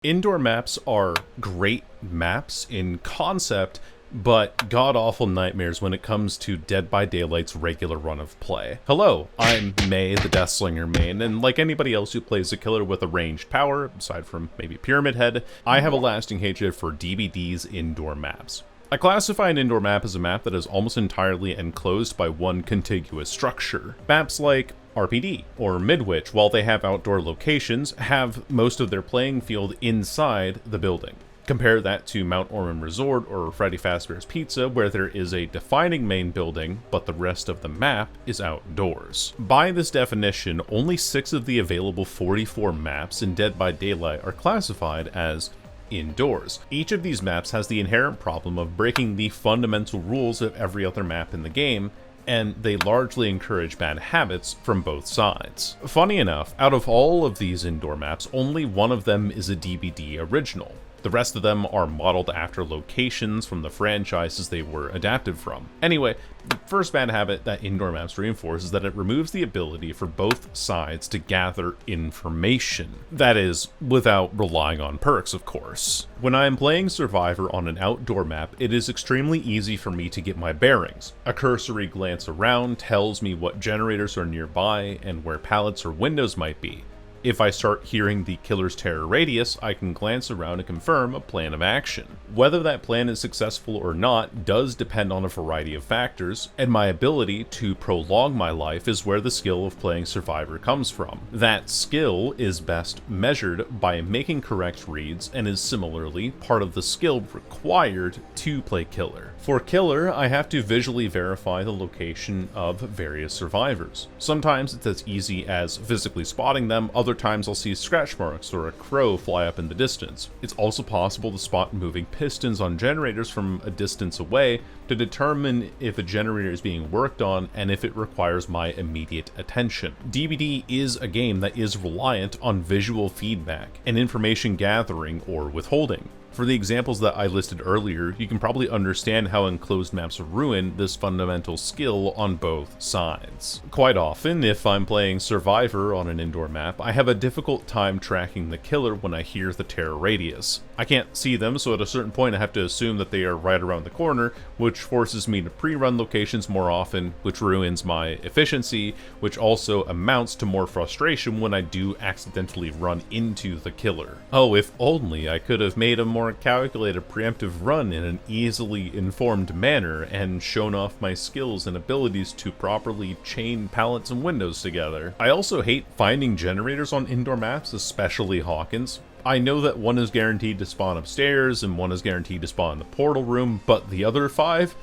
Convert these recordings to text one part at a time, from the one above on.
Indoor maps are great maps in concept, but god-awful nightmares when it comes to Dead by Daylight's regular run of play. Hello, I'm May, the Deathslinger main, and like anybody else who plays a killer with a ranged power, aside from maybe Pyramid Head, I have a lasting hatred for DBD's indoor maps. I classify an indoor map as a map that is almost entirely enclosed by one contiguous structure. Maps like RPD or Midwich, while they have outdoor locations, have most of their playing field inside the building. Compare that to Mount Ormond Resort or Freddy Fazbear's Pizza, where there is a defining main building, but the rest of the map is outdoors. By this definition, only 6 of the available 44 maps in Dead by Daylight are classified as indoors. Each of these maps has the inherent problem of breaking the fundamental rules of every other map in the game, and they largely encourage bad habits from both sides. Funny enough, out of all of these indoor maps, only one of them is a DBD original. The rest of them are modeled after locations from the franchises they were adapted from. Anyway, the first bad habit that indoor maps reinforce is that it removes the ability for both sides to gather information. That is, without relying on perks, of course. When I am playing Survivor on an outdoor map, it is extremely easy for me to get my bearings. A cursory glance around tells me what generators are nearby and where pallets or windows might be. If I start hearing the killer's terror radius, I can glance around and confirm a plan of action. Whether that plan is successful or not does depend on a variety of factors, and my ability to prolong my life is where the skill of playing Survivor comes from. That skill is best measured by making correct reads and is similarly part of the skill required to play killer. For killer, I have to visually verify the location of various survivors. Sometimes it's as easy as physically spotting them, other times I'll see scratch marks or a crow fly up in the distance. It's also possible to spot moving pistons on generators from a distance away to determine if a generator is being worked on and if it requires my immediate attention. DBD is a game that is reliant on visual feedback and information gathering or withholding. For the examples that I listed earlier, you can probably understand how enclosed maps ruin this fundamental skill on both sides. Quite often, if I'm playing Survivor on an indoor map, I have a difficult time tracking the killer when I hear the terror radius. I can't see them, so at a certain point I have to assume that they are right around the corner, which forces me to pre-run locations more often, which ruins my efficiency, which also amounts to more frustration when I do accidentally run into the killer. Oh, if only I could have made a more calculated preemptive run in an easily informed manner and shown off my skills and abilities to properly chain pallets and windows together. I also hate finding generators on indoor maps, especially Hawkins. I know that one is guaranteed to spawn upstairs and one is guaranteed to spawn in the portal room, but the other 5?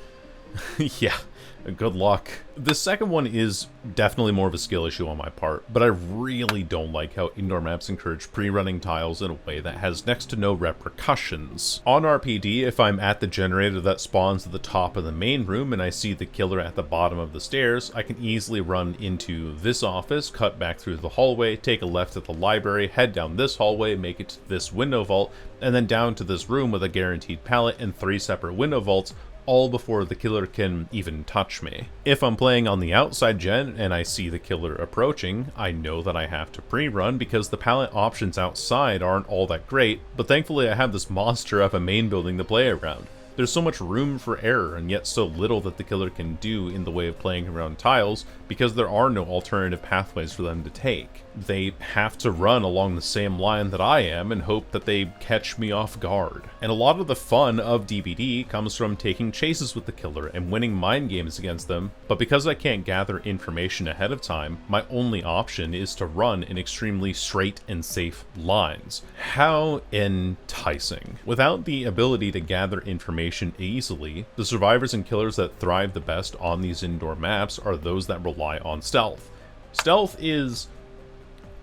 Yeah, good luck. The second one is definitely more of a skill issue on my part, but I really don't like how indoor maps encourage pre-running tiles in a way that has next to no repercussions. On RPD, if I'm at the generator that spawns at the top of the main room and I see the killer at the bottom of the stairs, I can easily run into this office, cut back through the hallway, take a left at the library, head down this hallway, make it to this window vault, and then down to this room with a guaranteed pallet and 3 separate window vaults, all before the killer can even touch me. If I'm playing on the outside gen and I see the killer approaching, I know that I have to pre-run because the pallet options outside aren't all that great, but thankfully I have this monster of a main building to play around. There's so much room for error and yet so little that the killer can do in the way of playing around tiles because there are no alternative pathways for them to take. They have to run along the same line that I am and hope that they catch me off guard. And a lot of the fun of DBD comes from taking chases with the killer and winning mind games against them, but because I can't gather information ahead of time, my only option is to run in extremely straight and safe lines. How enticing. Without the ability to gather information easily, the survivors and killers that thrive the best on these indoor maps are those that rely on stealth. Stealth is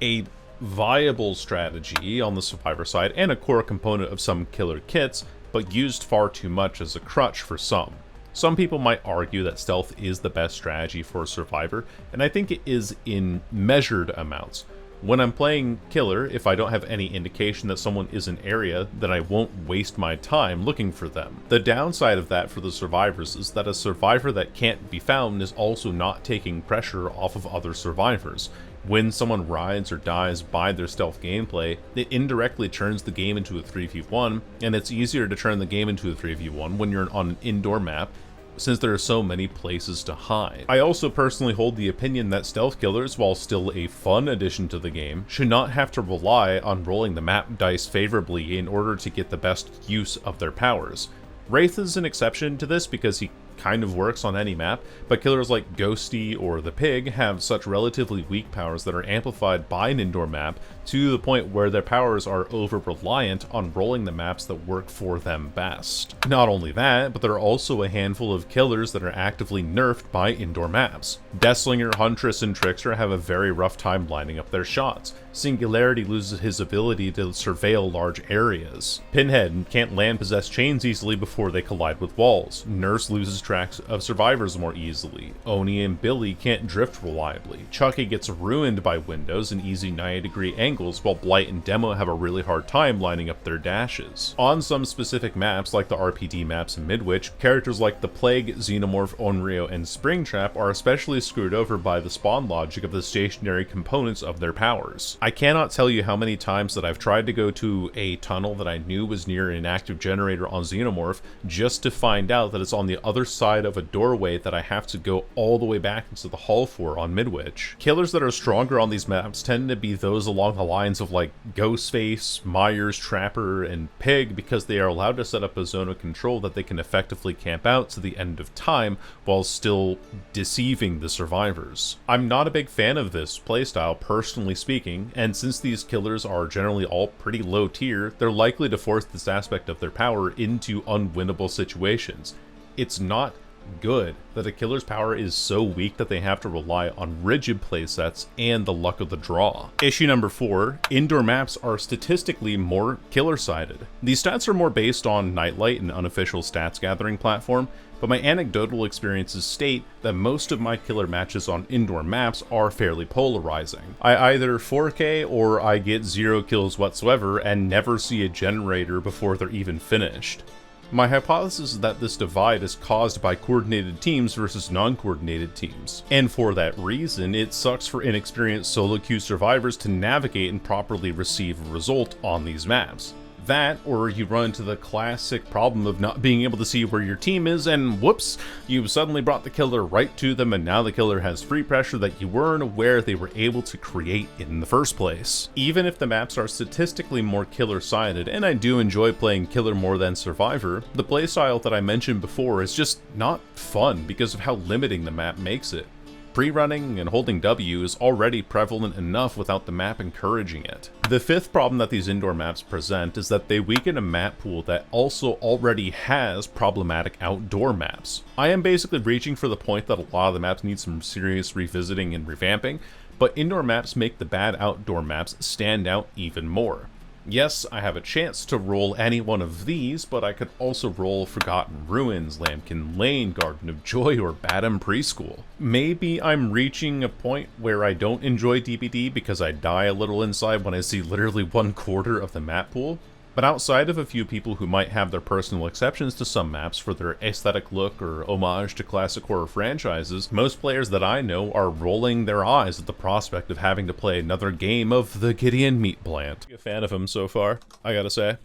a viable strategy on the survivor side and a core component of some killer kits, but used far too much as a crutch for some. Some people might argue that stealth is the best strategy for a survivor, and I think it is in measured amounts. When I'm playing killer, if I don't have any indication that someone is in area, then I won't waste my time looking for them. The downside of that for the survivors is that a survivor that can't be found is also not taking pressure off of other survivors. When someone rides or dies by their stealth gameplay, it indirectly turns the game into a 3v1, and it's easier to turn the game into a 3v1 when you're on an indoor map, since there are so many places to hide. I also personally hold the opinion that stealth killers, while still a fun addition to the game, should not have to rely on rolling the map dice favorably in order to get the best use of their powers. Wraith is an exception to this because he kind of works on any map, but killers like Ghosty or the Pig have such relatively weak powers that are amplified by an indoor map to the point where their powers are over-reliant on rolling the maps that work for them best. Not only that, but there are also a handful of killers that are actively nerfed by indoor maps. Deathslinger, Huntress, and Trickster have a very rough time lining up their shots. Singularity loses his ability to surveil large areas. Pinhead can't land possessed chains easily before they collide with walls. Nurse loses tracks of survivors more easily. Oni and Billy can't drift reliably. Chucky gets ruined by windows and easy 90-degree angles, while Blight and Demo have a really hard time lining up their dashes. On some specific maps, like the RPD maps in Midwich, characters like the Plague, Xenomorph, Onryo, and Springtrap are especially screwed over by the spawn logic of the stationary components of their powers. I cannot tell you how many times that I've tried to go to a tunnel that I knew was near an active generator on Xenomorph just to find out that it's on the other side of a doorway that I have to go all the way back into the hall for on Midwich. Killers that are stronger on these maps tend to be those along the lines of like Ghostface, Myers, Trapper, and Pig because they are allowed to set up a zone of control that they can effectively camp out to the end of time while still deceiving the survivors. I'm not a big fan of this playstyle, personally speaking, and since these killers are generally all pretty low tier, they're likely to force this aspect of their power into unwinnable situations. It's not good that a killer's power is so weak that they have to rely on rigid playsets and the luck of the draw. Issue number 4, indoor maps are statistically more killer-sided. These stats are more based on Nightlight, an unofficial stats gathering platform, but my anecdotal experiences state that most of my killer matches on indoor maps are fairly polarizing. I either 4K or I get 0 kills whatsoever and never see a generator before they're even finished. My hypothesis is that this divide is caused by coordinated teams versus non-coordinated teams, and for that reason, it sucks for inexperienced solo queue survivors to navigate and properly receive a result on these maps. That, or you run into the classic problem of not being able to see where your team is, and whoops, you've suddenly brought the killer right to them, and now the killer has free pressure that you weren't aware they were able to create in the first place. Even if the maps are statistically more killer-sided, and I do enjoy playing killer more than survivor, the playstyle that I mentioned before is just not fun because of how limiting the map makes it. Pre-running and holding W is already prevalent enough without the map encouraging it. The fifth problem that these indoor maps present is that they weaken a map pool that also already has problematic outdoor maps. I am basically reaching for the point that a lot of the maps need some serious revisiting and revamping, but indoor maps make the bad outdoor maps stand out even more. Yes, I have a chance to roll any one of these, but I could also roll Forgotten Ruins, Lambkin Lane, Garden of Joy, or Badham Preschool. Maybe I'm reaching a point where I don't enjoy DBD because I die a little inside when I see literally 1/4 of the map pool. But outside of a few people who might have their personal exceptions to some maps for their aesthetic look or homage to classic horror franchises, most players that I know are rolling their eyes at the prospect of having to play another game of the Gideon Meat Plant. A fan of him so far, I gotta say.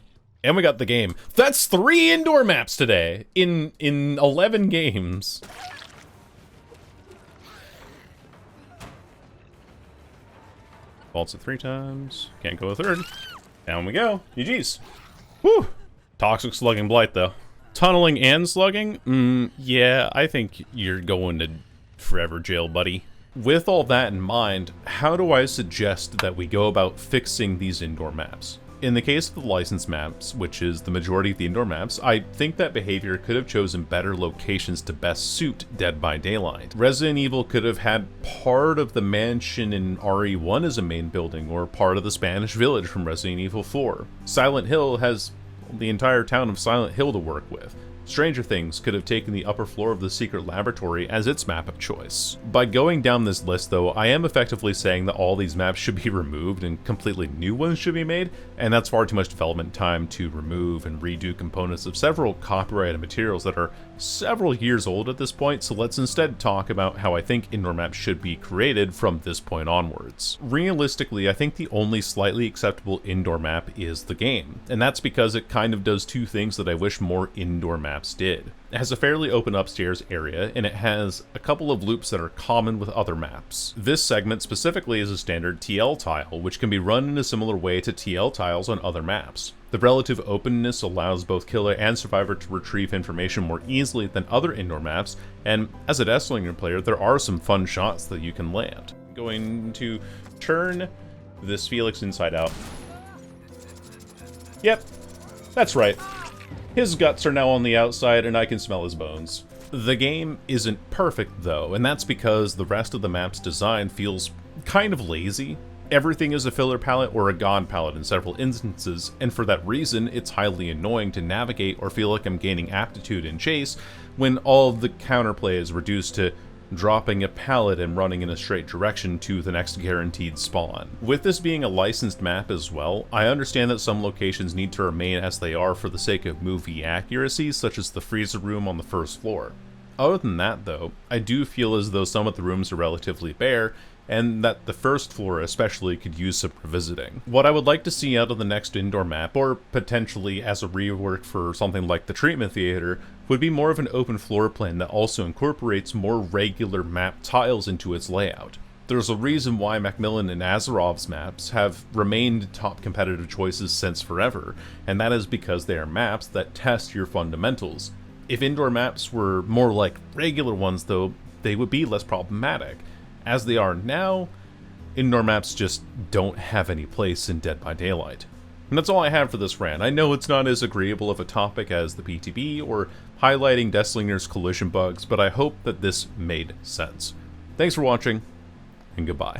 And we got the game. That's 3 indoor maps today in 11 games. Vaults it 3 times. Can't go a 3rd. Down we go. GG's. Whew. Toxic slugging Blight, though. Tunneling and slugging? Yeah, I think you're going to forever jail, buddy. With all that in mind, how do I suggest that we go about fixing these indoor maps? In the case of the licensed maps, which is the majority of the indoor maps, I think that behavior could have chosen better locations to best suit Dead by Daylight. Resident Evil could have had part of the mansion in RE1 as a main building, or part of the Spanish village from Resident Evil 4. Silent Hill has the entire town of Silent Hill to work with. Stranger Things could have taken the upper floor of the secret laboratory as its map of choice. By going down this list though, I am effectively saying that all these maps should be removed and completely new ones should be made, and that's far too much development time to remove and redo components of several copyrighted materials that are several years old at this point, so let's instead talk about how I think indoor maps should be created from this point onwards. Realistically, I think the only slightly acceptable indoor map is the game, and that's because it kind of does two things that I wish more indoor maps did. It has a fairly open upstairs area, and it has a couple of loops that are common with other maps. This segment specifically is a standard TL tile, which can be run in a similar way to TL tiles on other maps. The relative openness allows both killer and survivor to retrieve information more easily than other indoor maps, and as a Deathslinger player, there are some fun shots that you can land. I'm going to turn this Felix inside out. Yep, that's right. His guts are now on the outside, and I can smell his bones. The game isn't perfect, though, and that's because the rest of the map's design feels kind of lazy. Everything is a filler palette or a gone palette in several instances, and for that reason, it's highly annoying to navigate or feel like I'm gaining aptitude in chase when all of the counterplay is reduced to dropping a pallet and running in a straight direction to the next guaranteed spawn. With this being a licensed map as well, I understand that some locations need to remain as they are for the sake of movie accuracy, such as the freezer room on the first floor. Other than that though, I do feel as though some of the rooms are relatively bare, and that the first floor especially could use some revisiting. What I would like to see out of the next indoor map, or potentially as a rework for something like the treatment theater, would be more of an open floor plan that also incorporates more regular map tiles into its layout. There's a reason why Macmillan and Azarov's maps have remained top competitive choices since forever, and that is because they are maps that test your fundamentals. If indoor maps were more like regular ones though, they would be less problematic. As they are now, indoor maps just don't have any place in Dead by Daylight. And that's all I have for this rant. I know it's not as agreeable of a topic as the PTB or highlighting Deathslinger's collision bugs, but I hope that this made sense. Thanks for watching, and goodbye.